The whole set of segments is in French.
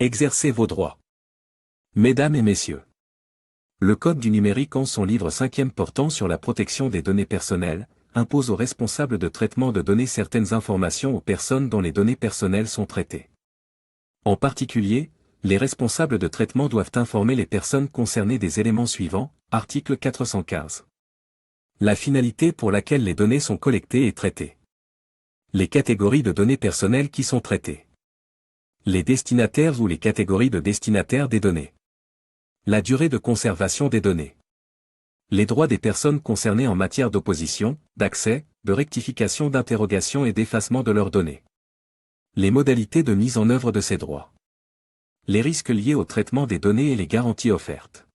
Exercez vos droits. Mesdames et messieurs. Le Code du numérique en son livre 5e portant sur la protection des données personnelles, impose aux responsables de traitement de donner certaines informations aux personnes dont les données personnelles sont traitées. En particulier, les responsables de traitement doivent informer les personnes concernées des éléments suivants, article 415. La finalité pour laquelle les données sont collectées et traitées. Les catégories de données personnelles qui sont traitées. Les destinataires ou les catégories de destinataires des données. La durée de conservation des données. Les droits des personnes concernées en matière d'opposition, d'accès, de rectification d'interrogation et d'effacement de leurs données. Les modalités de mise en œuvre de ces droits. Les risques liés au traitement des données et les garanties offertes.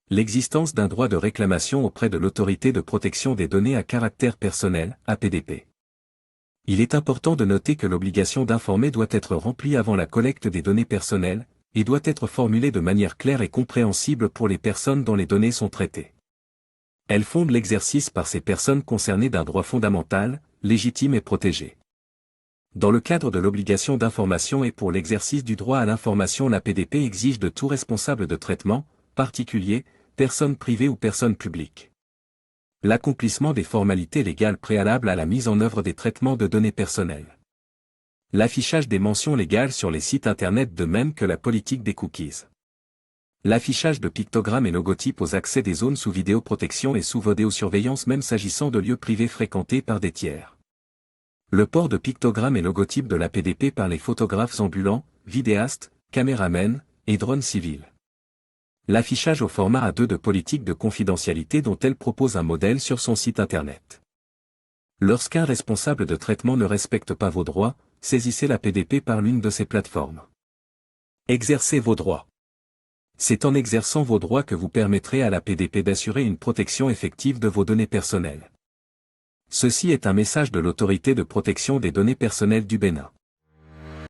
L'existence d'un droit de réclamation auprès de l'autorité de protection des données à caractère personnel, APDP. Il est important de noter que l'obligation d'informer doit être remplie avant la collecte des données personnelles, et doit être formulée de manière claire et compréhensible pour les personnes dont les données sont traitées. Elle fonde l'exercice par ces personnes concernées d'un droit fondamental, légitime et protégé. Dans le cadre de l'obligation d'information et pour l'exercice du droit à l'information, l'APDP exige de tout responsable de traitement, particulier, personne privée ou personne publique, l'accomplissement des formalités légales préalables à la mise en œuvre des traitements de données personnelles. L'affichage des mentions légales sur les sites internet de même que la politique des cookies. L'affichage de pictogrammes et logotypes aux accès des zones sous vidéoprotection et sous vidéosurveillance même s'agissant de lieux privés fréquentés par des tiers. Le port de pictogrammes et logotypes de l'APDP par les photographes ambulants, vidéastes, caméramens et drones civils. L'affichage au format A2 de politique de confidentialité dont elle propose un modèle sur son site internet. Lorsqu'un responsable de traitement ne respecte pas vos droits, saisissez l'APDP par l'une de ces plateformes. Exercez vos droits. C'est en exerçant vos droits que vous permettrez à l'APDP d'assurer une protection effective de vos données personnelles. Ceci est un message de l'Autorité de protection des données personnelles du Bénin.